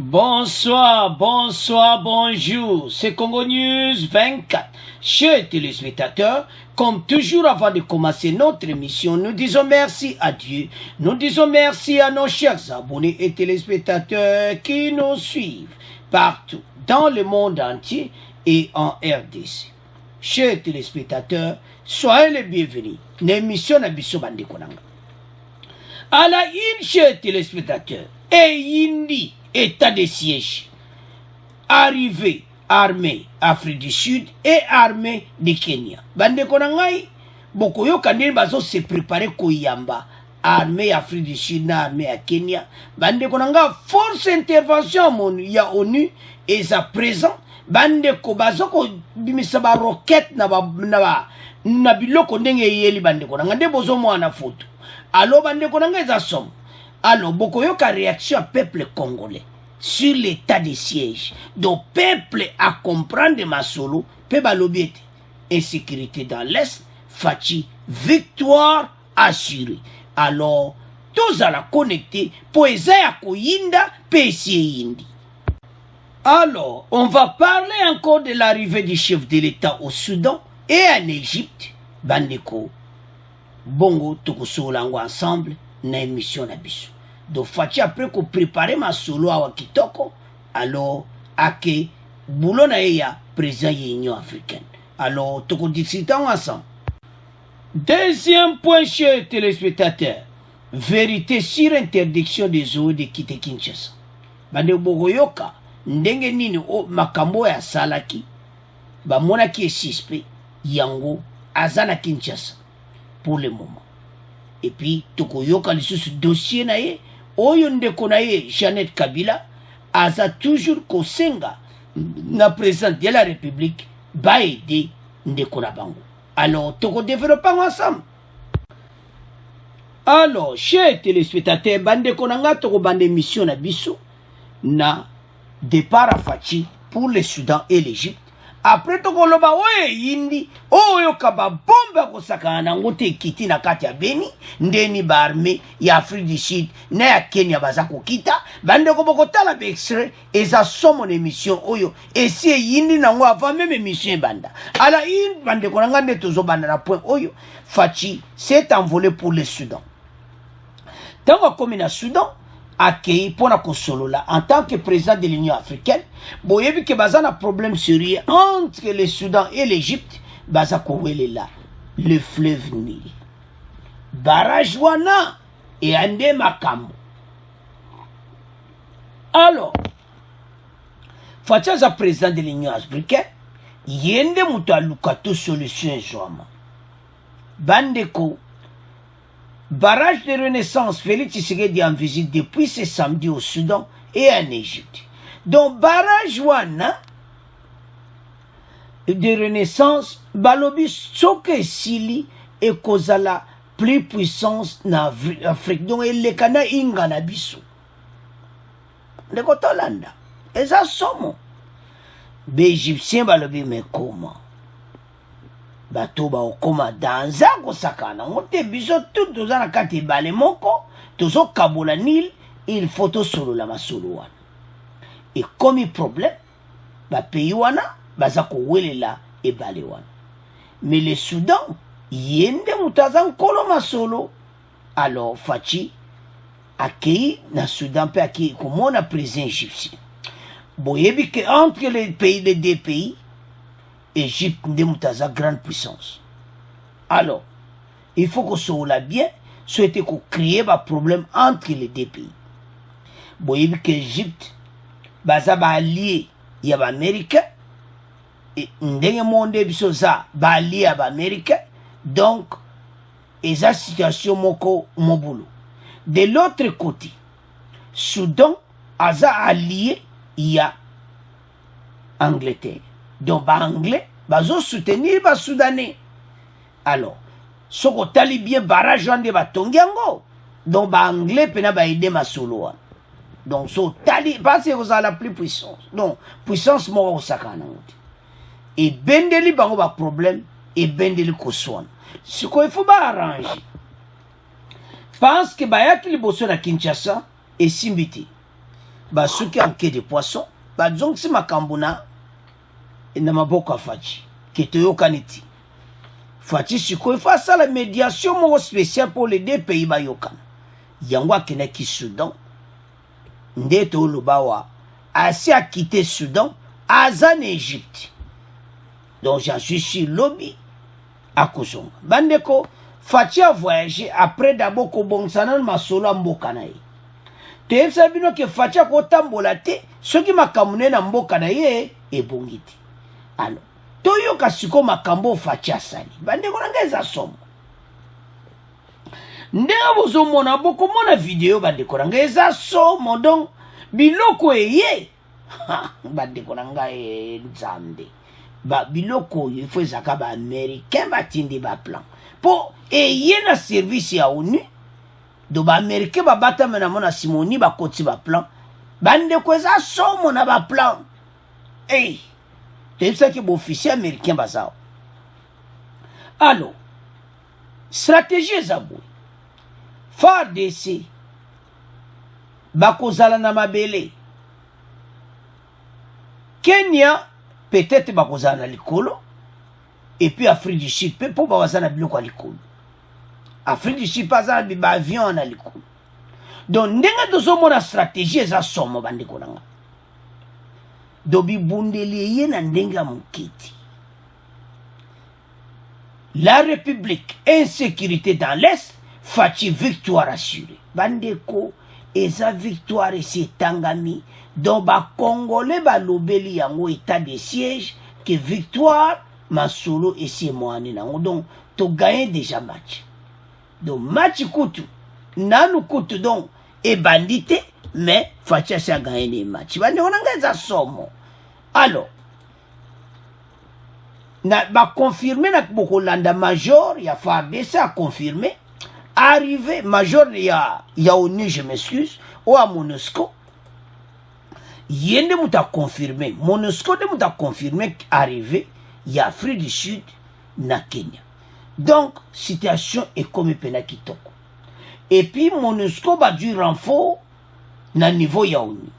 Bonsoir, bonsoir, bonjour, c'est Congo News 24. Chers téléspectateurs, comme toujours avant de commencer notre émission, nous disons merci à Dieu, nous disons merci à nos chers abonnés et téléspectateurs qui nous suivent partout dans le monde entier et en RDC. Chers téléspectateurs, soyez les bienvenus. L'émission Nabiso Bandekonanga. À la une, chers téléspectateurs, et Indi, état de siège, arrivée armée Afrique du Sud et armée du Kenya. Bandekonangai, Bokoyo Kandé Bazo se préparer Koyamba, armée Afrique du Sud, na armée à Kenya. Bandekonanga, force intervention mon ya ONU et sa présent. Bandeko Bazoko bimisaba roquette na biloko ndenge yeli bandekonanga nde bozo mwana photo. Alors bandekonanga eza somme. Alors, Bokoyoka réaction à peuple congolais sur l'état de siège. Donc, peuple à comprendre ma solo, peuple l'obéité. Insécurité dans l'Est, Fachi, victoire assurée. Alors, tous à la connecter, pour Ezaya Koyinda, PC Indi. Alors, on va parler encore de l'arrivée du chef de l'État au Soudan et en Égypte. Bandeko, Bongo, Tokosolango ensemble, na émission Nabiso. Donc, Fachi après qu'on prépare ma solo à Wakitoko, alors, ake, boulot na ya, président de l'Union africaine. Alors, toko discutons ensemble. Deuxième point, chers téléspectateurs, vérité sur interdiction des eaux de quitter Kinshasa. Bande Bogoyoka, ndenge nini o makambo ya salaki, ba monaki est suspect, yango, azana Kinshasa, pour le moment. Et puis, Tokoyoka lisusu dossier na ye, oyo ndeko na ye, Jeannette Kabila, aza toujours kosenga na président de la République, ba aider ndeko na bango. Alors, toko développer ensemble. Alors, chers téléspectateurs, bande konanga toko bande mission na biso, na départ à Fachi pour le Soudan et l'Égypte. Après toko loba oye yindi oyo kaba bomba kosaka na ngote kiti na kati ya Beni ndeni ba armée ya Afrique du Sud na ya Kenya bazako kita bande ko bokotala be extrait eza somo émission oyo esi yindi na ngo avant même émission banda ala une bande ko ngande tozo banda na point oyo Fachi s'est envolé pour le Soudan. Tango comme na Soudan accueilli pour la Kosolola en tant que président de l'Union africaine, boyebi que bazana problème sérieux entre le Soudan et l'Égypte, bazako wele là, le fleuve Nil. Barrage wana et ande makambo. Alors, Facha président de l'Union africaine, yende muto alukato solution joama. Bandeko barrage de renaissance, Félix Tshisekedi en visite depuis ce samedi au Soudan et en Égypte. Donc, barrage wana de renaissance, balobi soke sili et kozala plus puissance na Afrique. Donc, le kana inga na biso. De kotolanda. Et ça somo. Be Égyptien balobi mais comment? Bato ba okoma danza ko sakana ngote biso tout tozana kati bale moko tozo kabola Nil il faut to solo la masolo wana et comme problème ba pays wana baza ko welela e bale wana mais le Soudan yende mutaza nkolo masolo alors Fachi accueilli na Soudan pe accueilli komona président égyptien boyebi que entre les deux pays Égypte n'est grande puissance. Alors, il faut que soit bien, souhaiter qu'on crée un problème entre les deux pays. Bon, il que l'Égypte, baza ba allié, il y a l'Amérique, et ndenge monde bisoza ba allié à l'Amérique, donc, et sa situation moko mobulo. De l'autre côté, Soudan, aza allié, il y a Angleterre. Donc, ba anglais, bazo soutenir ba soudanais. Alors, ce que tali bien barrage de ba tongiango. Donc, ba anglais pena ba aider ma solo. Donc, so tali, parce que vous avez la plus puissance. Donc, puissance mora au sakana. Et bendeli bango ba problème, et bendeli koswan. Ce qu'il faut ba arranger. Parce que ba yaki liboso na Kinshasa, et simbiti. basuki en quai de poisson bazongisi makambo na maboko ya Faci ke toyokani ti Faci sikoyo fa asala médiation moko spéciale pour les deux pays bayokana yango akendaki Soudan nde toloba wa asi akite Soudan aza na Égypte donc j'en suis sûr lobi akozonga bandeko Faci a voyagé après d'abord kobongisa nanu masolo ya mboka na ye toyebisa bino ke Faci akotambola te soki makambo ne na mboka na ye ebongi te alors toyoka siko makambo Faci asali bandeko na ngai eza somo ndenge bozomona bokomona video bandeko na ngai eza somo donc biloko eye bandeko na ngai nzambe biloko oyo ifo ezaka baaméricain batindi baplan mpo eye na service ya ONU do baaméricain babatame na mo na simoni bakoti baplan bandeko eza somo na baplan toyebisaki baofficier américain bazao alors stratégie eza boye FARDC bakozala na mabele Kenya peut-être bakozala na likolo et puis Afrique du Sud pe po baza na biloko ya likolo Afrique du Sud baza na baavion na likolo donc ndenge tozomona stratégie eza somo bandeko na nga do bibundeli ye na ndenge ya moketi la République insécurité dans l'Est Faci victoire assurée bandeko eza victoire esi etangami donc bakongole balobeli yango état de siège que victoire masolo esi emwani nango donc toganye déjà match donc match kutu nanu kutu donc ebandi te mais Faci asi aganye ne match bandeko na ngai eza somo alors na baconfirme na bokolanda major ya FARDC a confirmé arrivé major ya ONU je m'excuse ou à MONUSCO yende muta confirmé MONUSCO de muta confirmé arrivé ya Afrique du Sud na Kenya donc situation est comme pena kitoko et puis MONUSCO ba du renfort na niveau ya ONU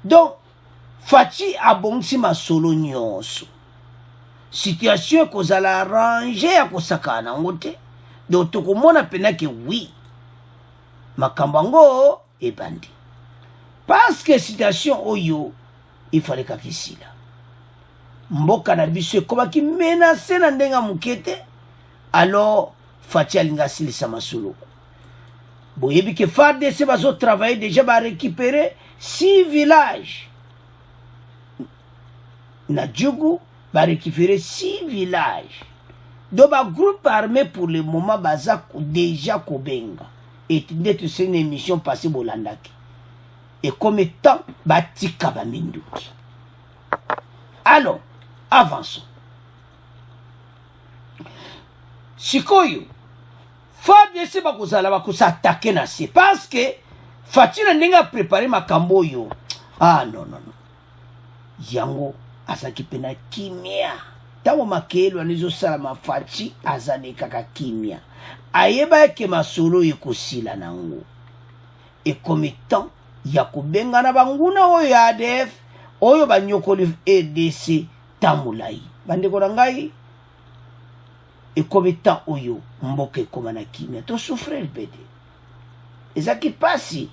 donc Faci abongisi masolo nyonso situation kozala arrange ya kosakana nango te donc tokomona pena ke oui makambo yango ebandi parce que situation oyo il fallait kakisila mboka na biso ekomaki menacé na ndenge ya moke te alors Faci alingi asilisa masolo boyebi ke FARDC bazotravaille déjà barécupérer 6 villages na Djougou barécupérer 6 villages donc groupe armé pour le moment baza déjà kobenga et nde c'est une émission passée bolandaki et comme étant batika baminduki alors avançons sikoyo FARDC bakozala bakosattake na se parce que Faci na ndenge préparé makambo oyo non yango azaki pena kimia tango makelo anezosala Faci azane kaka kimia ayeba ke masolo ekosila nango et comme étant ya kobenga na banguna oyo ya ADF oyo banyokoli EDC tamulai bandeko na ngai et comme étant oyo mboka ekoma na kimia to souffrir bede ezaki pasi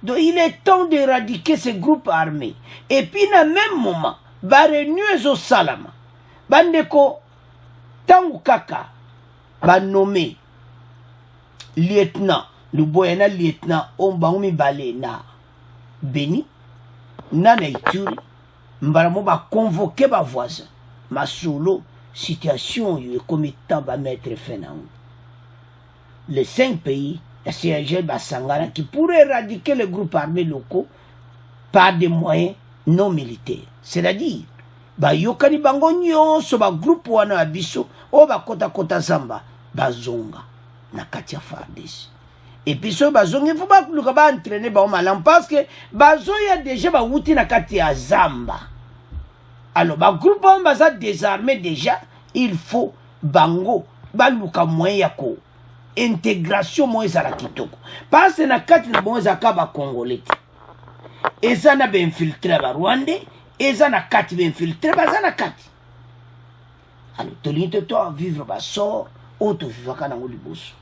donc il est temps d'éradiquer ces groupes armés et puis na même moment barenu ezosalama bandeko tangu kaka banommé lieutenant luboya na lieutenant ombango mibale na Beni na Ituri mbala mo baconvoqué bavoisin masolo situation yo comme temps ba mettre fin nango les 5 pays la CIRGL basangana qui pourrait éradiquer les groupes armés locaux par des moyens non militaires c'est-à-dire bayokani bango nyonso bagroupe wana ya biso oyo bakota zamba bazonga na kati ya FARDC et puis soyo bazongi fo bakuluka baentraîne bango malamu parce que bazoya déjà bawuti na kati ya zamba alors bagroupe wana baza désarmé déjà il faut bango baluka moyen ya ko intégration mo ezala kitoko parce na kati na bango ezaka bakongolais te eza na ba infiltré ba Rwandais eza na kati ba infiltré baza na kati alors tolingi to vivre ba sort auto vivaka nango liboso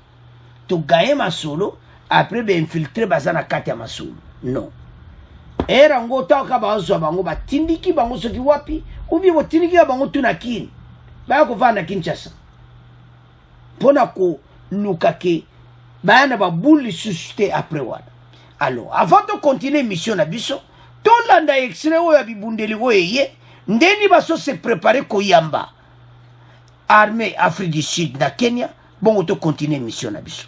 to gaye masolo après ba infiltré baza na kati ya masolo non era ngo taka bazwa bango batindiki bango soki wapi ubi botindiki bango tuna kini ba ko vana Kinshasa pona ko lukake bana ba buli suscité après wana. Alors avant de continuer mission na biso to landa extrait oyo bibundeli oye ndeni baso se préparer ko yamba armée Afrique du Sud na Kenya bon to continuer mission na biso.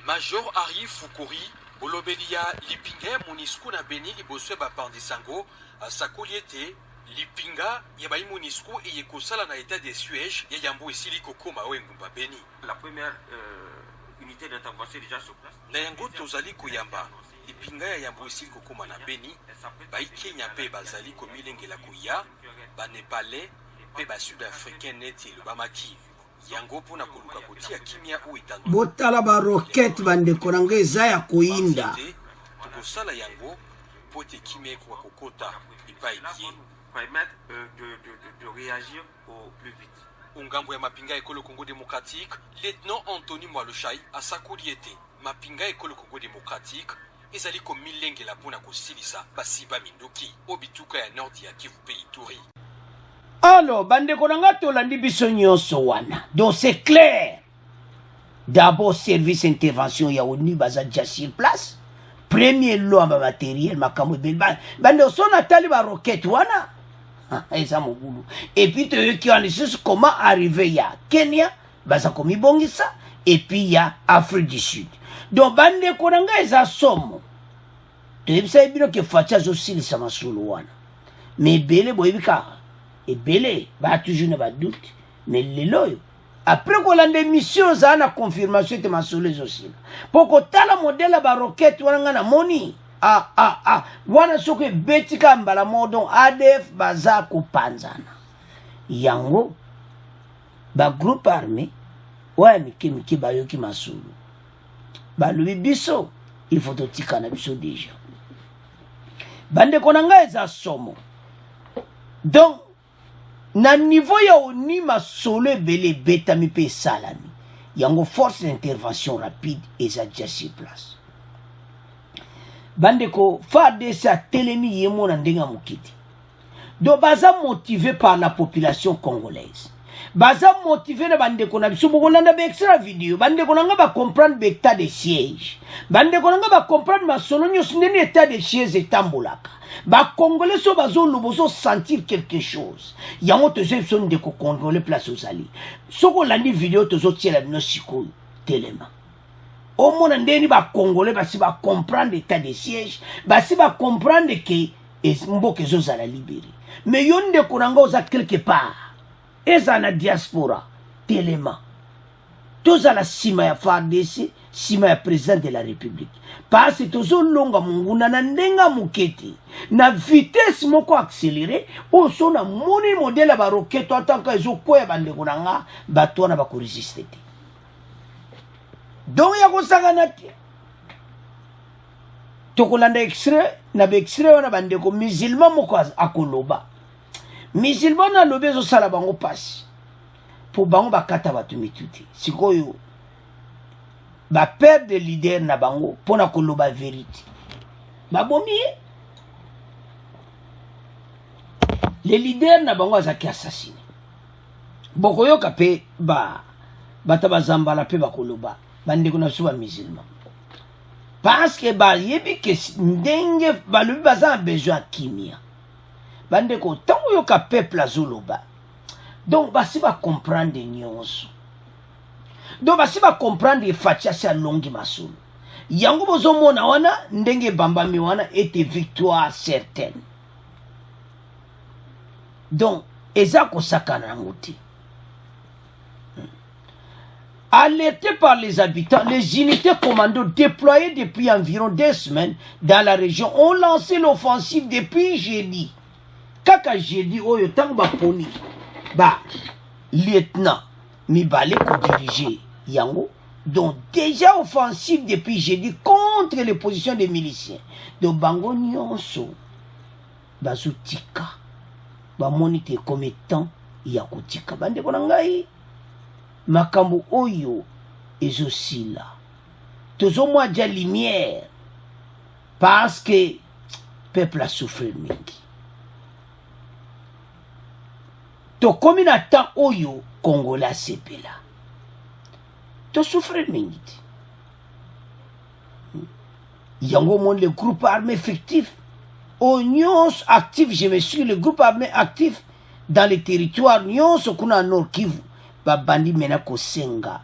Major Ari Fukuri Olobelia Lipinga Monisco na Beni liboswe ba pandisango sakoliete Lipinga ya bai Monisco et yekosala na état de siège ya yambo esili kokoma wengumba Beni. La première unité d'intervention déjà sur place. Na yango tozali koyamba Lipinga ya yambo esili kokoma na Beni bai Kenya pe bazali komilengela koya ba Nepalais pe ba Sud-Africain neti lobamaki. Yango pona koluka kotia kimia ou itando botala ba roquette bandeko nanga eza ya koinda tukosala yango pote kimia kwa kokota ipa bien permettre de réagir au plus vite. Ungambo ya mapinga ekolo Congo démocratique lieutenant Anthony Mwaloshai asakoliete mapinga ekolo Congo démocratique ezali ko milengela pona kosilisa basiba mindoki obituka ya nord ya Kivu pe Ituri. Alors, bandeko nanga tolandi biso nyonso wana. Donc c'est clair. D'abord service intervention ya ONU baza déjà sur place. Premier lot en matériel makambo belba. Bande sona tali ba roquette wana. Eza mobulu. Et puis tu en sais comment arriver ya Kenya baza komi bongisa et puis ya Afrique du Sud. Donc bandeko nanga eza somo. Tebisa bino ke facha zo silisa masulu wana. Mais bele boyebika et belé, bah toujours ne va doute, mais les loyaux. Après qu'on a des missions, ça a une confirmation de ma soleil aussi. Pour que tu as le modèle de la roquette, tu as un moni. Wana soke betika mbala modon ADF baza kupanzana. Yango, ba groupe armé, ouais, miki bayoki masulu. Ba lui biso, il faut te tika na biso déjà. Bande konanga eza somo. Donc, na niveau ya ONU masolo ebele betami pe salami yango force d'intervention rapide eza déjà sur place bandeko FARDC a telemi yemo na ndenga mokiti do baza motivé par la population congolaise baza motivé na bandeko na biso bokolanda ba extra vidéo bandeko nanga ba comprendre l'état de siège bandeko nanga ba comprendre masolo nyonso ndeni état de siège etambolaka ba congolais so bazo loboso sentir quelque chose yango tozo son de ko congolais place osali soko landi vidéo tozo tiela bino sikoyo telema au mona ndeni ba congolais basi ba comprendre l'état de siège basi ba comprendre que mboka zo zala libéré mais yonde konanga oza quelque part eza na diaspora telema toza la sima ya FARDC sima ya président de la République parce que tozo longa munguna na ndenga muketi na vitesse moko accéléré o sona moni modèle ba roquette atanka ezo koya bandeko nanga bato na ba ko résister donc ya ko sangana ti to kolanda extrait na ba extrait wana bandeko musulman moko akoloba musulman na lobe zo sala bango passe pour bango bakata batu mituti sikoyo ba père de leader na bango pona koloba vérité ba bomi les leaders na bango azaki assassiné bokoyo kapé ba batabazambala pe bakoloba bande ko na suba musulman parce que ba yebi que ndenge ba lui baza besoin kimia bande ko tango yo ka peuple azoloba donc basi ba comprendre nyonso donc basi ba comprendre facha sa longi masolo yango bozo mona wana ndenge bambami wana était victoire certaine donc ezako sakana ngoti alertés par les habitants, les unités commando déployées depuis environ 2 semaines dans la région ont lancé l'offensive depuis jeudi. Kaka jeudi oyo tangba poni ba lieutenant mibale ko diriger yango Donc déjà offensive depuis jeudi contre les positions des miliciens. Donc bango nyonso bazutika bamonite comme temps ya kotika bande kona ngai makambo oyo ezosila tozomwa dia lumière parce que peuple a souffert mingi tokomi na temps oyo Congolais asepela to souffrir mingi yango mon le groupe armé fictif oignons actif je me suis le groupe armé actif dans les territoires nyonso kuna Nord Kivu babandi mena kosenga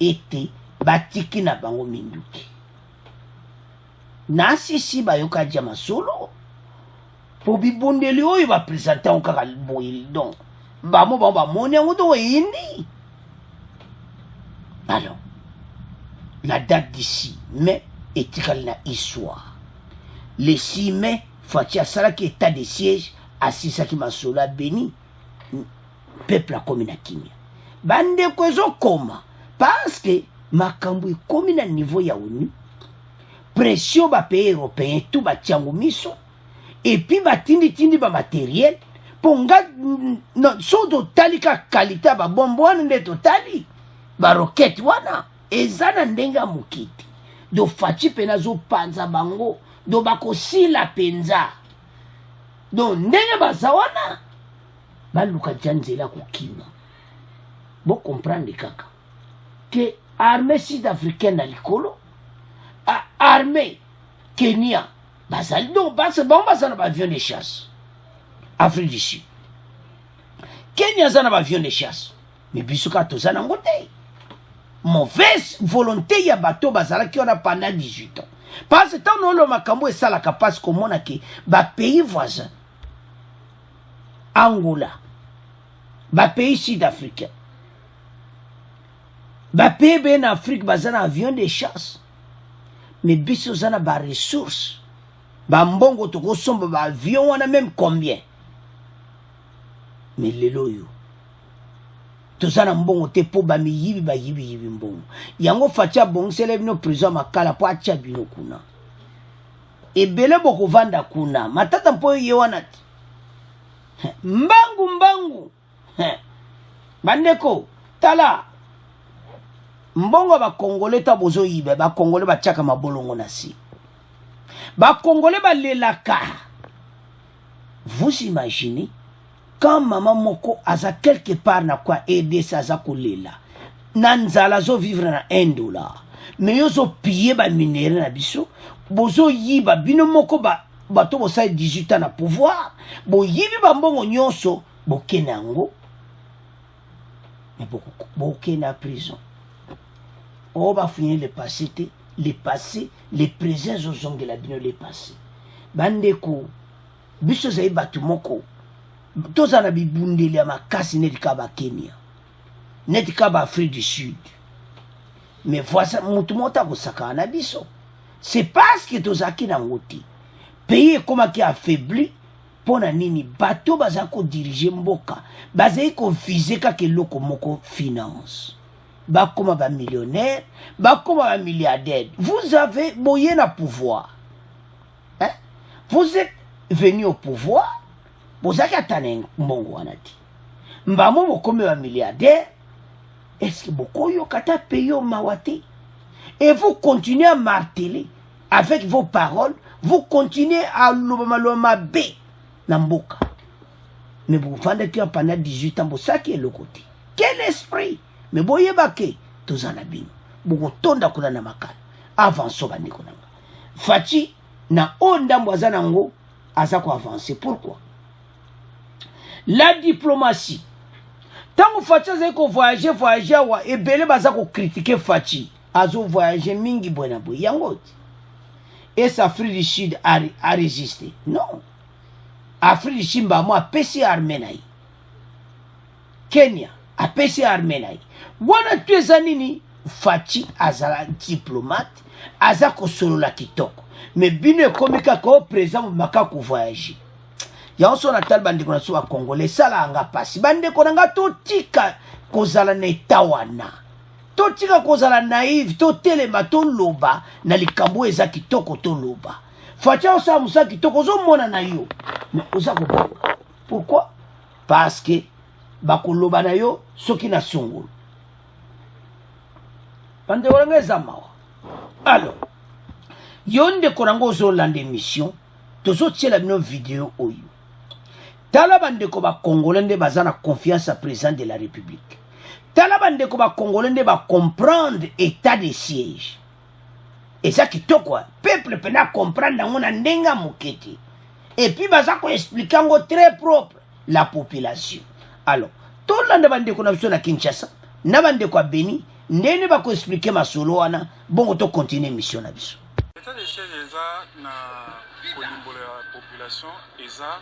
ete batiki na bango minduki nasi si bayoka jama solo po bibondeli oyo ba présenter on kaka boyil donc bamo ba moni yango do yindi. Alors la date d'ici mai etikali na histoire le 6 mai Fachi asalaki état de siège asisaki masolo abeni peuple akomi na kimia bandeko ezokoma parce que makambo ekomi na niveau ya ONU pression bapays européen tout batiango miso et puis batindi bamatériel mpo nga so totali ka qualité ya babombo wana nde totali barokete wana eza na ndenge ya mokiti do Fachi mpe nazopanza bango do bakosila penza do ndenge baza wana baluka dia nzela kokima bo comprendre kaka que armée sud-africaine na likolo armée Kenya bazali donc baza na baavion de chasse Afrique du Sud Kenya aza na baavion de chasse mais biso kaka toza nango te mauvaise volonté ya bato bazalaki wana pendant 18 ans parce que tant nolo makambo esalaka parce komona ke bapays voisins Angola bapays sud-africain bapays ben Afrique baza na avion de chasse mais biso za na baressource bambongo tokosomba baavion wana même combien mais lelo oyo toza na mbongo te mpo bamiyibi bayibiyibi mbongo yango Fachi abongisela bino prison makala mpo atia bino kuna ebele bokovanda kuna matata mpo ye wana te mbangu bandeko tala mbongo bakongole ta bozoyiba bakongole batiaka mabolongo na si bakongole balelaka. Vous imaginez quand maman moko aza quelque part na kwa aider sa za kolela nanzala zo vivre na $1 mais yo zo piller ba minere na biso bozo yiba bino moko bato bosa 18 ans na pouvoir bo yibi ba mbongo nyonso bokena yango mais bokena prison on va finir le passé les présents aux ongles la bino le passé bandeko biso zai batu moko toza na bibundeli ya makasi netika ba Kenya netika ba Afrique du Sud mais voici mutu mota kosaka na biso c'est parce que tozaki na ngoti pays comme qui affaibli pona nini bato baza ko diriger mboka bazai ko viser ka keloko moko finance bakoma ba millionnaire bakoma ba milliardaire. Vous avez boyé na pouvoir hein? Vous êtes venu au pouvoir bozaki atane mbongo wana ti mbamo bokome ba milliardaire. Est-ce que bokoyo kata payo mawate et vous continuez à marteler avec vos paroles, vous continuez à loma be na mboka mais vous fandez que pendant 18 ans bosaki le côté quel esprit mais boye bake tozana bino boko tonda kuna na makala avant so bandiko nanga Fachi na onda mbwazana ngo aza ko avancer. Pourquoi? La diplomatie. Tant que Fachi a voyagé wa ebele baza ko critiquer Fachi azo voyager mingi bona boy yango et sa Afrique du Sud a résisté. Non, Afrique du Sud ba mo apesi armée nayi Kenya apesi armée nayi wana tueza nini Fachi azala diplomate aza ko solola kitoko mais bino ekomika ko président maka ko voyager ya oso na tal bandi kona so wa Congolais sala anga pasi bande kona nga to tika kozala na etawana totika kozala naïve totelema toloba na likambo eza kitoko toloba facha osala mosala kitoko ozomona na yo mais oza kobanga. Pourquoi? Parce que bakoloba na yo soki na songolo bande wala eza mawa. Alors yo ndeko nango ozolanda émission tozotiela bino vidéo oyo tala bandeko bakongolais nde baza na confiance à président de la République. Tala bandeko bakongolais nde bacomprendre état de siège. Et ça kitoko peuple pena comprendre nango na ndenga mokete. Et puis baza ko expliquer ngo très propre la population. Alors tolanda bandeko na biso na Kinshasa na bandeko a Beni ndene bako expliquer masolo wana bongo to continuer mission na biso. État de siège eza na kolimbola la population eza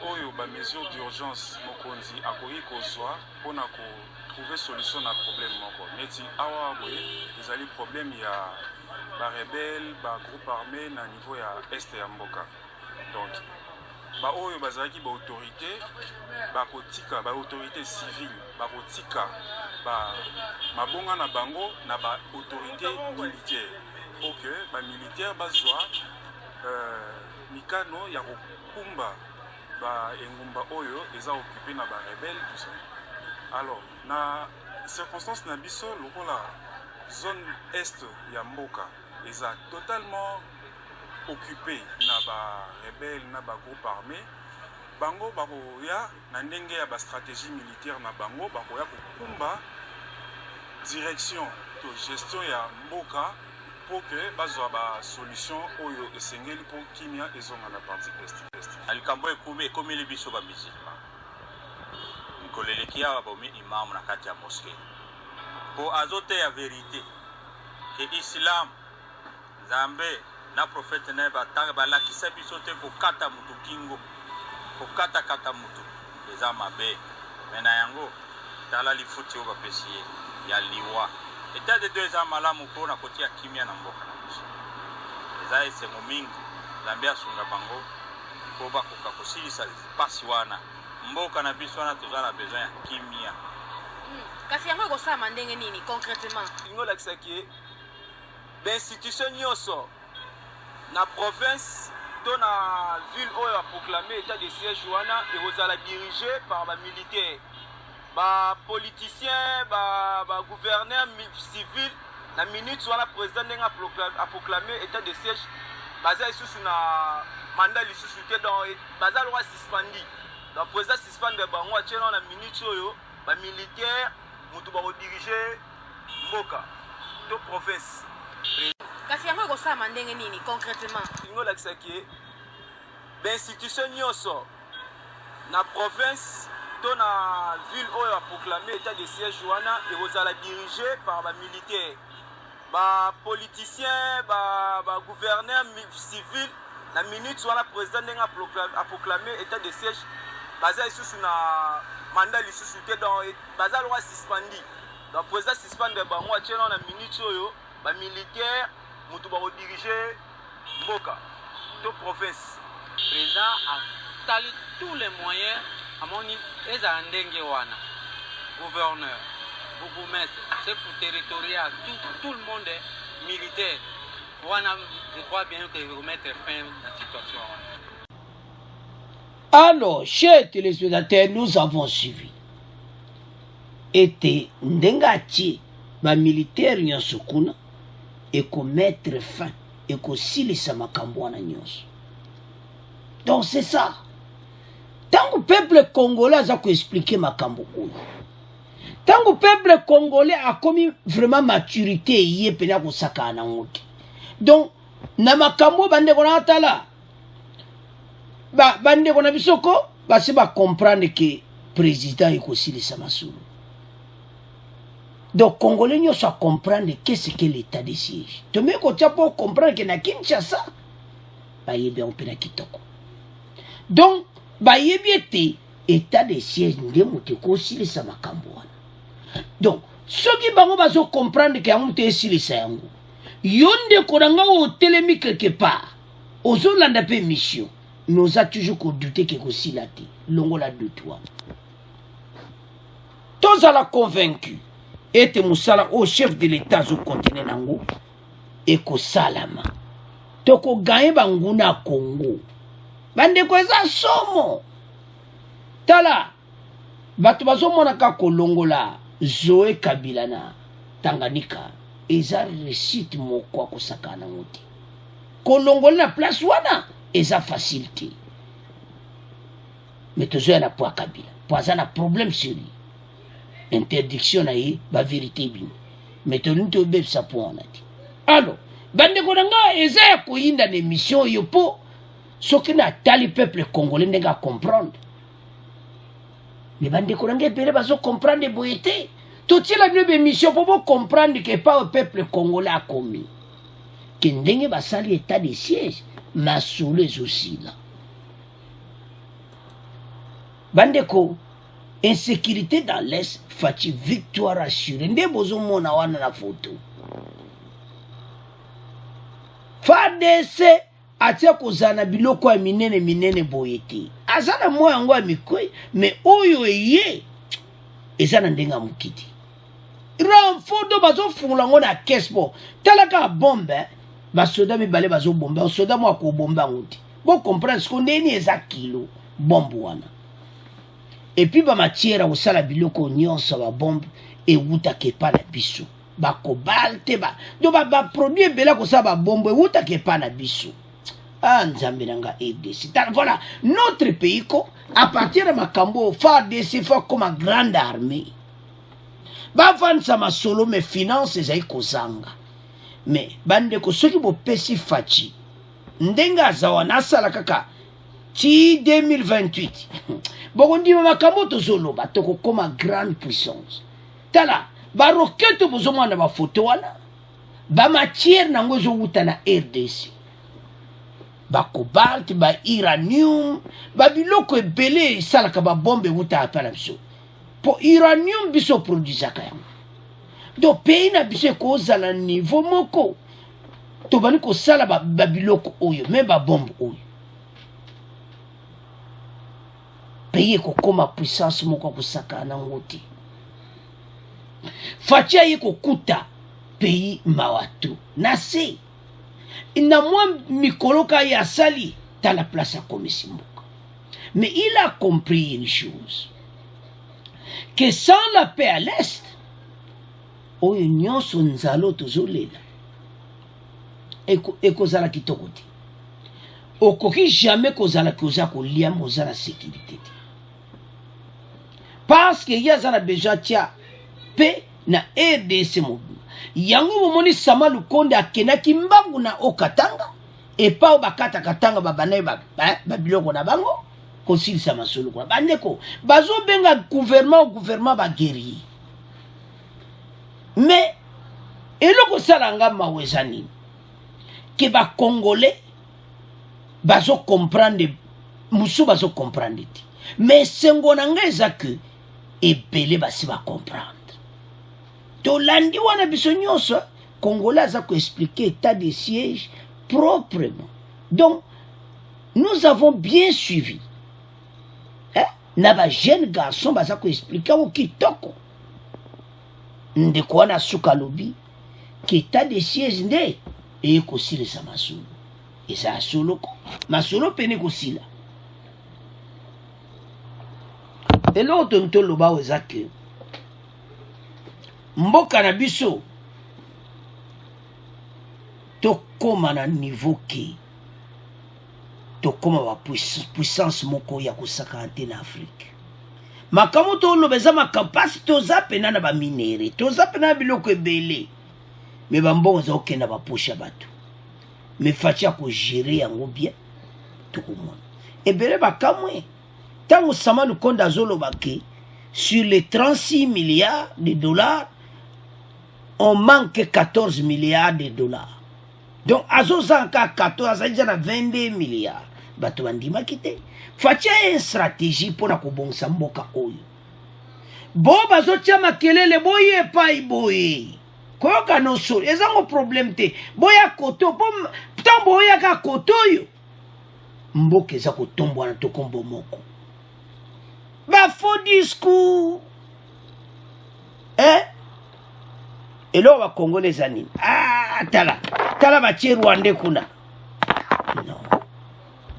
oyo ba mesure d'urgence mokonzi akoki kozwa pona ko trouver solution na problème moko. Neti awa boye ezali problème ya ba rebelle ba groupe armé na niveau ya est ya mboka. Donc ba oyo bazalaki ba autorité ba kotika ba autorité civile ba kotika ba mabonga na bango na ba autorité militaire. OK ba militaire bazwa mikano ya kokumba ba engumba oyo eza occupé na ba rebelle tout ça. Alors na circonstance na biso lokola zone est ya mboka eza totalement occupé na ba rebelle na ba groupe armé bango bakoya na ndenge ya ba stratégie militaire na bango bakoya kokumba direction to gestion ya mboka pour que bazwa ba solution oyo esengeli pour kimia ezonga na partie est. Alikambo ekomi libiso ba musulman nkoleleki awa bomi imam na kati ya mosquée po azote ya vérité que islam zambe na prophète na batanga balakisa biso te kokata mutu kingo kokata mutu eza mabe mena yango tala lifuti oyo bapesi ya liwa état de deux eza malamu mpona kotia kimia na mboka na biso eza esengo mingi zambe asunga bango po bakoka kosilisa pasi wana mboka na biso wana toza na besoin ya kimia. Kasi yango ekosala ndenge nini concrètement? ingolakisaki bainstitution nyonso na province to na ville oyo aproklame état de siège wana ekozala dirigé par bamilitaire bapoliticien bagouverneur civil na minute wana président ndenge aproklame état de siège baza lisusu na mandat lisusu te donc baza loka suspendi donc président suspendre bango atie na minute oyo bamilitaire mutu bakodirige mboka to province. Kasi yango ekosala ndenge nini concrètement? ingolakisaki bainstitution nyonso na province to na ville oyo aproklame état de siège wana ekozala dirigé par bamilitaire bapoliticien bagouverneur civil na minute wana président ndenge aproklame état de siège baza lisusu na mandat lisusu te donc baza loka suspendi donc président suspendre bango atie na minute oyo bamilitaire mutu bakodirige mboka to province. Président atali tous les moyens amoni ezala ndenge wana gouverneur bourgmestre chef territorial tout le monde est militaire wana je crois bien que remettre fin à la situation. Alors chers téléspectateurs, nous avons suivi ete ndengati ba militaire nyonso kuna ekomettre fin ekosilisa makambo wana nyonso. Donc c'est ça. Tant que le peuple congolais a expliqué makambo oyo, tant que le peuple congolais a commis vraiment maturité yé pena ko saka na ngote. Donc na makambo bande ko na tala bande ko na bisoko ba se ba comprendre que président ekosilisa masulu. Donc congolais nous ça comprendre qu'est-ce que l'état de siège. Tu me ko pour comprendre que na Kinshasa ba yebe on pena kitoko. Donc ba yebi état de siège nde mote ko silisa makambo wana. Donc soki bango bazo comprendre que yango te silisa yango. Yonde ko nanga o telemi quelque part. Ozolanda pe mission. Nous a toujours ko douter que ko silate longola de toi. Tous à la convaincu ete musala au chef de l'état zo continent nango eko salama toko gagner banguna Congo bande ko eza somo tala bato bazomona ka kolongola Zoé Kabila na Tanganyika eza réussite moko akosakana ngoti kolongola na place wana eza facilité mais tozo na po Kabila po azana problème sérieux interdiction na ye ba vérité bini mais tolinto bebsa po on a dit alors bande ko nga eza ya koyinda na émission yo po soki na tali peuple congolais ndenga comprendre mais bande ko nga pele bazo comprendre boyete tout la même émission pour comprendre que pas le peuple congolais a commis que ndenge basali état de siège masule aussi là bande ko insécurité dans l'est fati victoire assurée nde bozo mona wana na photo FARDC atia kozana biloko ya minene boyete azana moya ngo ya mikoi mais oyo eye ezana ndenga mukiti renfort bazo fungula ngo na kespo talaka bombe basoda mibale bazo bomba soda mo ko bomba nguti bo comprendre ce qu'on est eza kilo bombe wana et puis ba matière au sala biloko nyonso ba bombe e wuta ke pa na biso ba cobalt ba do ba produit bela ko sa ba bombe e wuta ke pa na biso ah nzambe nanga RDC voilà notre pays ko à partir de makambo FARDC faut comme une grande armée ba vansa masolo me finance ezai kozanga mais bande ko soki bo pesi fachi ndenga zawana sala kaka ti 2028 bokondi makambo tozolo batoko comme grande puissance tala ba roquette bozomo na ba photo wana ba matière nango zo wuta na RDC ba cobalt ba uranium ba biloko ebele salaka ba bombe wuta apala biso po uranium biso produisaka yango do pays na biso kozala niveau moko to bani ko sala ba biloko oyo même ba bombe oyo pays ko koma puissance moko kusaka na ngoti fatia yiko kuta pays mawatu nasi ina mwa mikoloka ya sali dans la place à Komisimboka. Mais il a compris une chose, que sans la paix à l'est, au union son nzalo tozolela ekozala kitoko te okoki jamais kozala koza kolia mozala sécurité te parce que yazala besoin tia paix na RDC mobile yango bomoni sama lukonde akenaki mbangu na okatanga epa bakata katanga babanaye babiloko na bango kosilisa masolo kwa bandeko bazo benga gouvernement ba guerrier mais eloko salanga mawezani ke ba congolais bazo comprendre musu bazo comprendre ti mais sengo nanga ezake ebele basi ba comprendre to landi wana biso nyonso congolais za ko expliquer état de siège proprement. Donc nous avons bien suivi na jeune garçon baza ko expliquer au kitoko ndeko wana suka lobi ki état de siège nde e ko sile sa masolo et ça solo ko masolo pene ko sila et l'autre ntolo ba wezake mboka na biso tokoma na niveau ke tokoma ba puissance moko ya kosaka ante na Afrique makambo to lobeza makapasi toza pena na ba minere toza pena na biloko ebele me bambongo za okenda ba posha bato me fatia ko gérer yango bien tokomona ebele bakamwe tango sama lukonda zoloba ke sur les 36 milliards de dollars on manque 14 milliards de dollars. Donc, à 14, ça déjà 22 milliards. Bato bandima kite. Fatia une stratégie pour la kobonsa mboka oyo. Bo bazo tia makelele boye pa iboye. Koyoka no sori. Ezango problème te. Boya koto. Putain boya ka koto yo. Mboka eza kotombo na tokombo moko. Ba faux discours. elo ba congolais anini tala ba tie Rwanda kuna non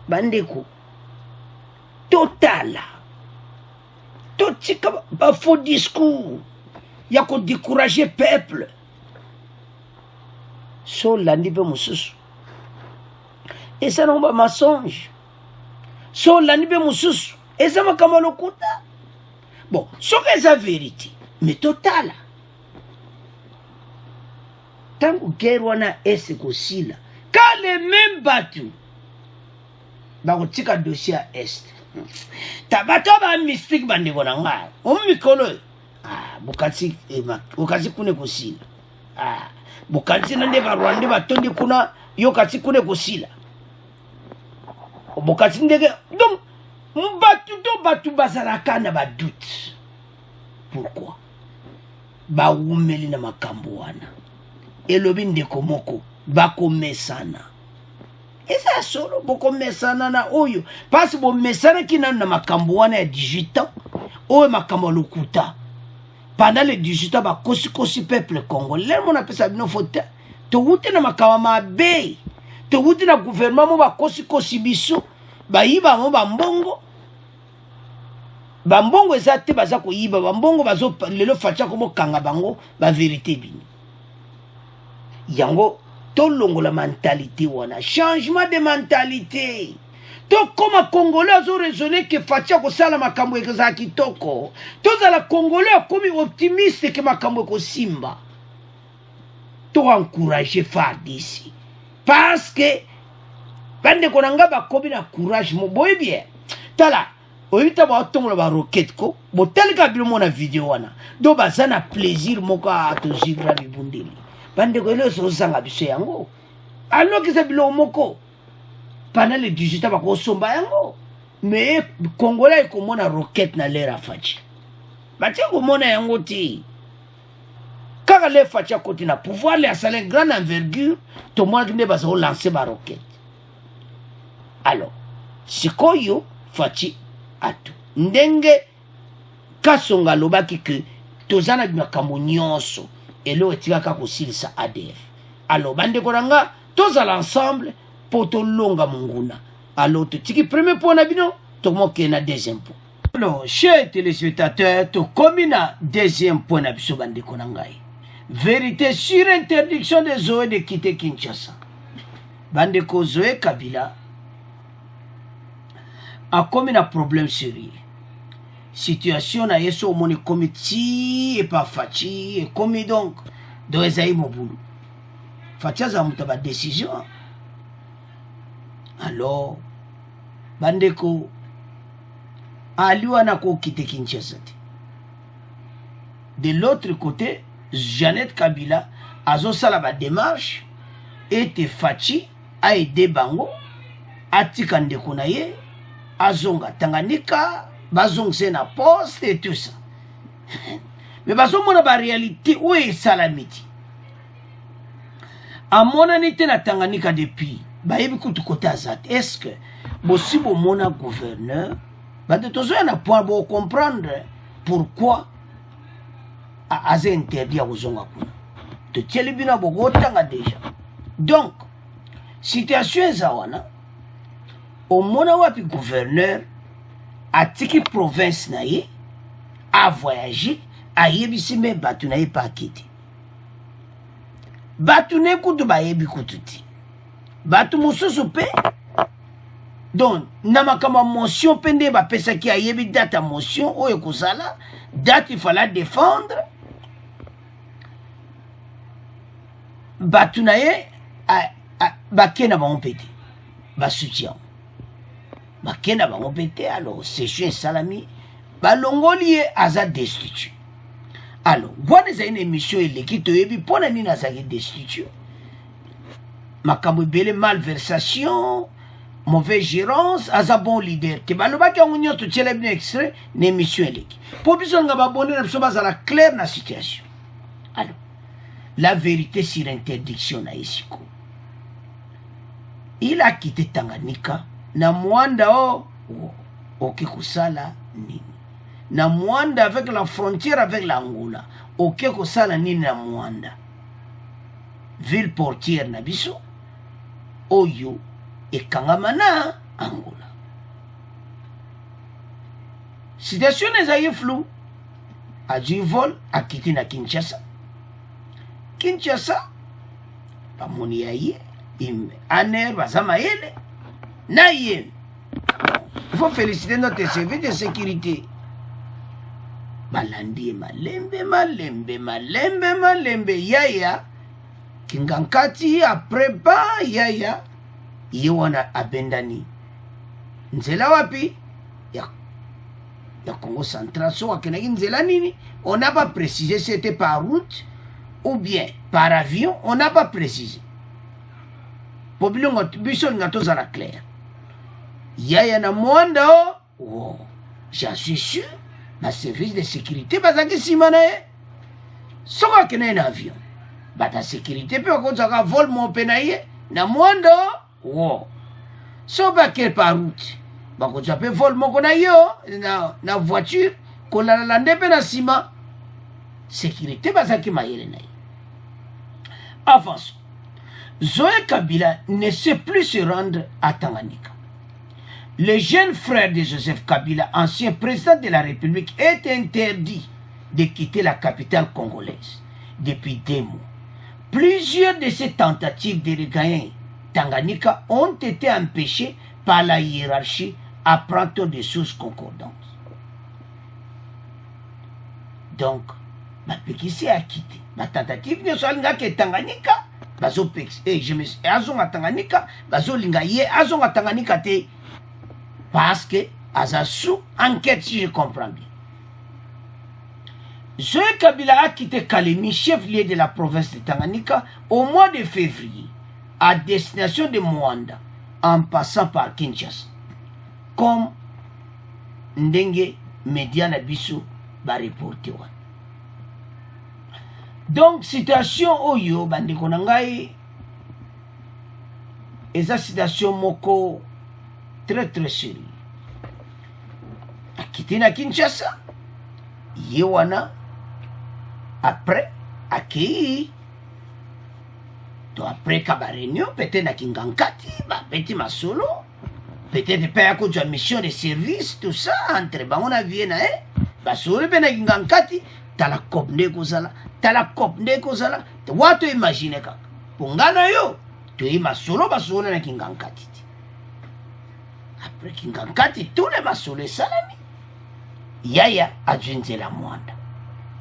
bandeko totala totika ba faux discours ya ko décourager peuple so landi pe mususu esa no ba mensonge so landi pe mususu esa makama lokuta bon so que c'est vérité mais totala tangu guerre wana ese kosila quand les mêmes batu bakotika dossier à est tabato ba mystique bandeko na ngai omikolo bukatsi bukatsi kune kosila bukatsi nande ba Rwanda batondi kuna yo katsi kune kosila bukatsi ndege donc batu bazalaka na ba doute pourquoi ba umeli na makambo wana elobi ndeko moko bakomesana eza solo bokomesana na oyo parce bo mesana kina na makambo wana ya 18 ans oyo makambo lokuta pendant les 18 ans ba kosi peuple congolais mon appelle bino faute to wuti na makambo mabe to wuti na gouvernement mo ba kosi biso ba yiba mo ba mbongo ezate baza ko yiba ba mbongo bazo lelo facha ko kanga bango ba vérité bini yango tolongola mentalité wana changement de mentalité to comme congolais azo raisonner que facha ko sala makambo eza kitoko to za congolais comme optimiste que makambo ko simba to encourager FARDC parce que bande ko nanga ba kobi na courage mo boy bien tala oyita ba otomola ba roquette ko botalika bilo mona vidéo wana do bazana plaisir moko to jigra bibundeli bande ko ele so sanga biso yango alors que c'est bilo moko pendant les 18 ans ba ko somba yango mais congolais ko mona roquette na lera fachi bati ko mona yango ti kaka le fachi côté na pouvoir les assale grande envergure to moi qui ne ba so lancer ba roquette alors sikoyo fachi atu ndenge kasonga lobaki ke tozana makambo nyonso elo etikaka kosilisa ADF alors bande koranga tozala ensemble pour tolonga munguna alors tiki premier point na bino tomoke na deuxième point alors chers téléspectateurs to komina deuxième point na biso bande konangai vérité sur interdiction des Zoé de quitter Kinshasa bande ko Zoé Kabila a comme un problème sérieux. Situation na yeso au monde comme ti et pas fachi et comme donc dans les aïe mon boulot. Fachi a monté ba décision. Alors bandeko aliwana ko quitter Kinshasa. De l'autre côté, Jeannette Kabila a sala ba démarche et te fachi a aidé bango atika ndeko na ye azonga Tanganyika bazongse na poste et tout ça mais bazomona ba réalité où est salamiti amona nite na Tanganyika depuis ba yebi kutu côté azat est-ce que possible mona gouverneur ba de tozo na point pour comprendre pourquoi a interdit à ozonga kuna to tjelibina bogo tanga déjà donc situation zawana au mona wapi gouverneur a tiki province na ye a voyagé a yebisi me batu na ye pa kiti batu ne kutu ba yebi kututi batu mususu pe donc na makama motion pende ba pesa ki a yebi date motion oyo kozala date il fallait défendre batu na ye bakena bango pete ba soutien bakena bango pete alors c'est salami balongoli aza destitué alors wana eza une émission eleki toyebi mpona nini azalaki destitué makambo ebele malversation mauvaise gérance aza bon leader te balobaki yango nyonso totiela bino extrait na émission eleki mpo biso nga babonde na biso bazala clair na situation alors la vérité sur interdiction na esiko il a quitté Tanganyika na Mwanda ok kosala nini na Mwanda avec la frontière avec l'Angola ok kosala nini na Mwanda ville portière na biso oyo ekangama na Angola. Situation ezali flou. Aju vol akiti na Kinshasa. Kinshasa pamoni ya ye aner bazama yele na ye. Il faut féliciter notre service de sécurité. Balandi malembe yaya kingankati après ba yaya yewana abendani nzela wapi ya Congo Central so wakenaki nzela nini, on n'a pas précisé si c'était par route ou bien par avion, on n'a pas précisé. Pobilongo biso ngato za la clair yaya na mwanda oh, j'en suis sûr. Ma service de sécurité bazaki simana soka kena na avion bata sécurité pe ko zaka vol mon penaye na mwando wo so ba quelle par route ba ko zape vol mon kona yo na voiture ko la lande pe na sima sécurité bazaki mayele na. Avance. Zoé Kabila ne sait plus se rendre à Tanganyika. Le jeune frère de Joseph Kabila, ancien président de la République, est interdit de quitter la capitale congolaise depuis 2 mois. Plusieurs de ces tentatives de regagner Tanganyika ont été empêchées par la hiérarchie apprendre des sources concordantes. Donc, ma pékisi a quitté. Ma tentative de solinga que Tanganyika, bazo pex. Et je me suis azonga Tanganyika, bazo linga ye azonga Tanganyika te. Parce que, Azasu, enquête si je comprends bien. Zoé Kabila a quitté Kalemi, chef-lieu de la province de Tanganyika, au mois de février, à destination de Mwanda, en passant par Kinshasa. Comme Ndenge Mediana Bissou va reporter. Donc, situation Oyo, Bandeko Nangai, et sa situation Moko, très très sérieux. A quitté na Kinshasa, Yewana, après, accueilli. Donc après Kaba réunion, peut-être na Kingankati, petit masolo, peut-être pas à cause de mission de service, tout ça, entre on a vu na basolo pe na Kingankati, tala kopne kozala, watu imagine kaka. Pongana yo, tu masolo basolo na Kingankati. Après Kingankati, tous les masolo salami. Yaya a dû la Mwanda.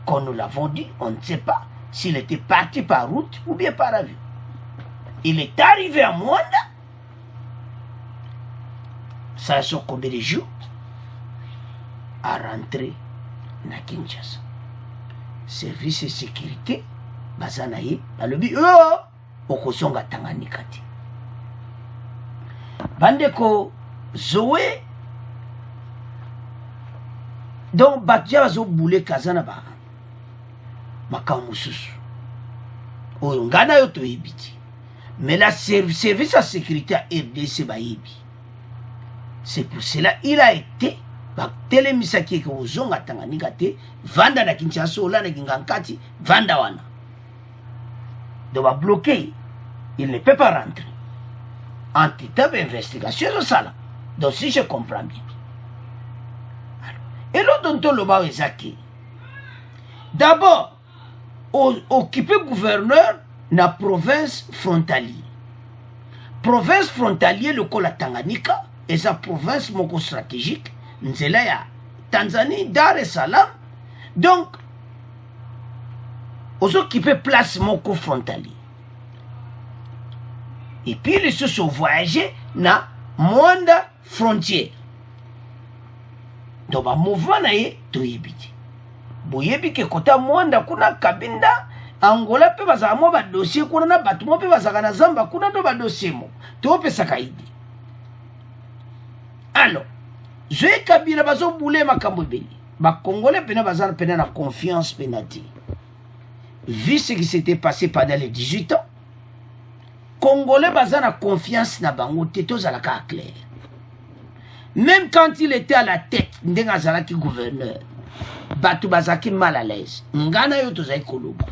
Comme nous l'avons dit, on ne sait pas s'il était parti par route ou bien par avion. Il est arrivé à Mwanda. Ça a son combien de jours à rentrer na Kinshasa. Service de sécurité, Bazanaye, balobi, okosonga Tanganyika te. Bandeko Zoé, donc Batia bazo boule kazana ba makamususu. Oyo ngana yo to ebiti. Mais la service de sécurité à RDC ba yebi. C'est pour cela il a été tele misaki ko zonga Tanganyika te, vanda na Kinshasa ola na Kingankati, vanda wana. Donc va bloquer. Il ne peut pas rentrer. Anti-tab investigation de ça. Donc si je comprends bien. Et l'autre dont le bas est d'abord, occuper gouverneur na province frontalier. Province frontalier le col à Tanganyika et sa province moko stratégique, nzela ya Tanzanie, Dar es Salaam. Donc, aux occupés place moko frontalier. Et puis les choses sont voyagés na Mwanda frontière. Donc, le mouvement est tout yébiti. Boyebi ke kota Mwanda kuna Kabinda, Angola pe baza mo ba dossier kuna na batu mo pe baza kana Zamba kuna do ba dossier mo. To pe sakaidi. Alors, Zoé Kabila bazo boule makambo beli. Ba Congolais pena baza pena na confiance penati. Vu ce qui s'était passé pendant les 18 ans, Congolais baza na confiance na bango teto za la ka clair. Même quand il était à la tête, Ndenga Zalaki gouverneur, Batu Bazaki mal à l'aise. Ngana yo tozai koloba.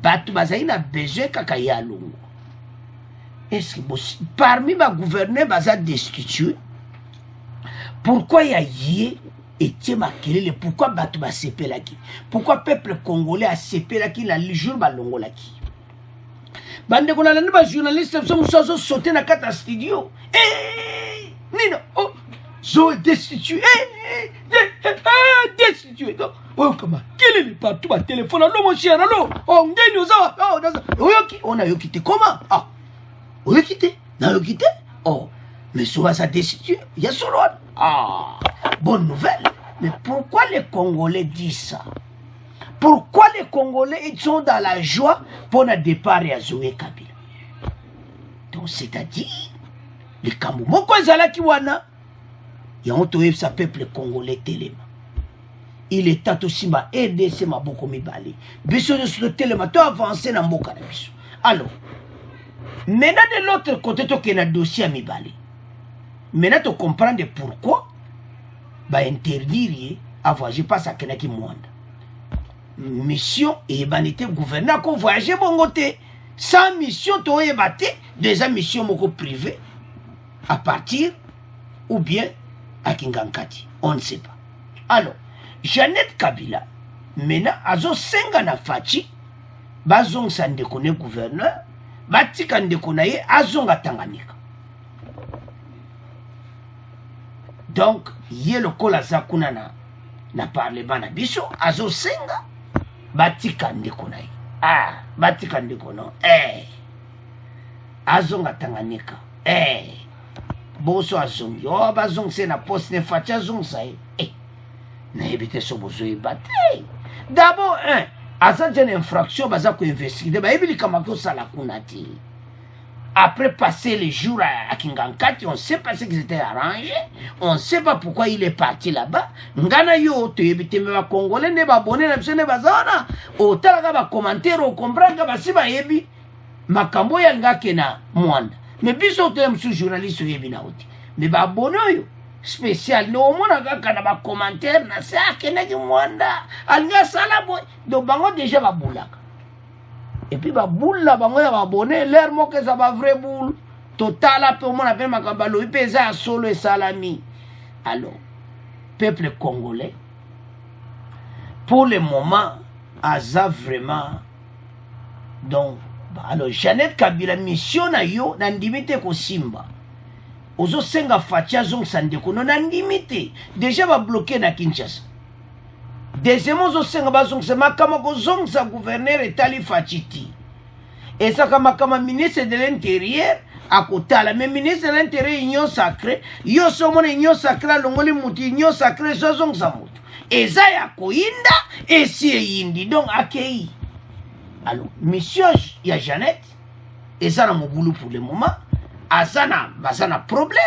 bato bazali na besoin kaka ya longo. Est-ce que parmi ma gouverneur baza destitué? Pourquoi y a yé et ma kelele? Pourquoi bato ba sepelaki? Pourquoi peuple congolais a sepelaki la jour ba longolaki? Bande kona lani ba journaliste so muso sauter na kata studio. Nino, oh, zo destitué. Destitué. Oh comment? Quel est le partout ba téléphone là mon cher là? Oh ngeni oza. Oh yoki, on a yoki comment? Ah. Oh yoki na yoki oh. Mais souvent ça destitué. Il y a solo. Ah, bonne nouvelle. Mais pourquoi les Congolais disent ça? Pourquoi les Congolais ils sont dans la joie pour le départ à Zoé Kabila? Donc c'est-à-dire, les Kamboumoko Zalaki Wana, il y a un sa peuple congolais téléma. Il est temps aussi ma aider c'est ma beaucoup mi balé. Biso de ce téléma, tu avancer dans mon cannabis. Alors, maintenant de l'autre côté, tu as un dossier à mi balé. Maintenant, tu comprends pourquoi bah interdire à voyager pas à Kenaki Mwanda. Mission et banité gouverneur qu'on voyager bon côté. Sans mission, tu as battu des missions moko privées à partir ou bien à Kingankati. On ne sait pas. Alors, Jeannette Kabila, maintenant, azo senga na fachi, bazong sandekone gouverneur, batika ndekonaye azonga Tanganyika. Donc, yé le kola zakuna na parlement na biso, azo senga, batika ndekonaye. Ah, batika ndekono. Azonga Tanganyika. Boso azongi. Oh, bazong se na poste ne facha zong sa na ebite so bozo ebate. D'abord, asa une infraction baza ko investiguer. Ba ebili kamako sala kunati. Après passer les jours à Kingankati, on ne sait pas ce qui s'était arrangé. On ne sait pas pourquoi il est parti là-bas. Ngana yo, tu ebite me va congolais, ne va abonner, ne va zona. O talaga va commentaire, o comprendre, va si va ebi. Makambo ya ngake na Mwanda. Mais biso te msu journaliste yebi na oti. Mais va abonner yo. Spécial. No mona ngaka na va commentaire, na sa kena ki Mwanda. Alga sala boy. Donc bango déjà va boulaka. Et puis ba boule là bango ya ba abonné l'air mo que ça va vrai boule total là pour mon appelle makambalo il pesa solo et salami. Alors peuple congolais pour le moment aza vraiment donc alors Jeannette Kabila mission na yo na ndimite ko simba ozo senga fatia zong sandeko no na ndimite déjà va bloquer na Kinshasa. Deuxièmement, c'est ma gouverneur et Tali Fachiti. Et ça, comme ministre de l'Intérieur, à côté, la même ministre de l'Intérieur, union sacrée, yo somon union sacrée, l'ongoli mouti, union sacrée, zozong samoto. Et ça, ya koinda, et si yindi, donc, akei. Alors, mission, il y a Jeannette, et ça, n'a mon boulot pour le moment, à ça, n'a problème.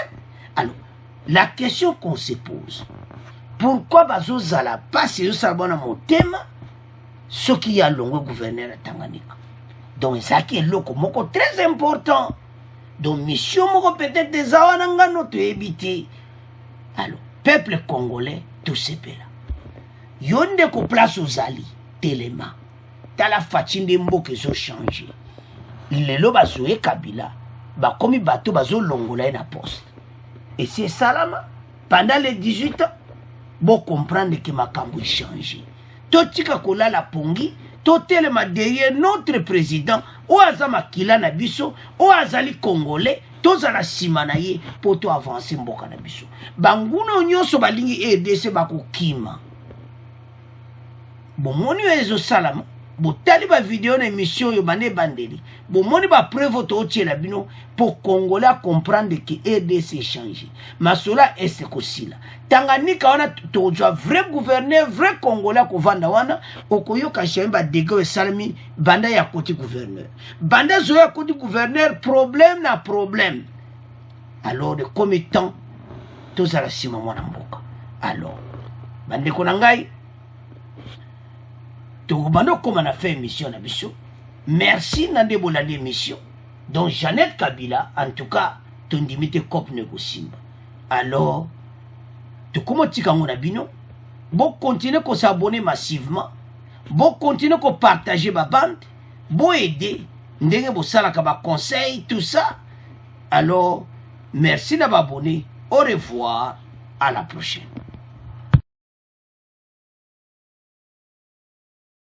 Alors, la question qu'on se pose, pourquoi bazo zala passe yo sabona motema ce qui a longo gouverneur à Tanganyika. Donc ça qui est loko moko très important. Donc mission moko peut-être des awananga notre éviter. Alors peuple congolais tout ce pays là. Yonde ko place aux ali telema. Tala fatinde mboke zo changer. Lelo bazoe Kabila ba komi bato bazo longola na poste. Et c'est salama pendant les 18 ans. Bon comprendre que ma cambo change. Totika kola la pongi, totelema derrière notre président, ou azama kila na biso, ou azali congolais, tozala simanaye pour to avancer mboka na biso. Banguno nyonso balingi EDC bako kima. Bon moni ezo salama, bo tali ba vidéo na émission yo bane bandeli. Bon moni ba preuve to otiela bino pour congolais comprendre que EDC change. Masola est kosila. Tanganyika wana tojo vrai gouverneur, vrai congolais ko vanda wana okoyo ka shemba dego salami banda ya côté gouverneur. Banda zo ya côté gouverneur problème na problème. Alors de commettant tous à la sima mwana mboka. Alors bande ko ngai to bando comme on a fait émission na biso. Merci nande bola l'émission. Donc Jeannette Kabila en tout cas ton dimité cop négosimba. Alors comment tu as bino, bon continuer à s'abonner massivement, bon continuer à partager ma bande, bo aider ndenge bosalaka ba conseil tout ça. Alors merci d'abonner. Au revoir, à la prochaine.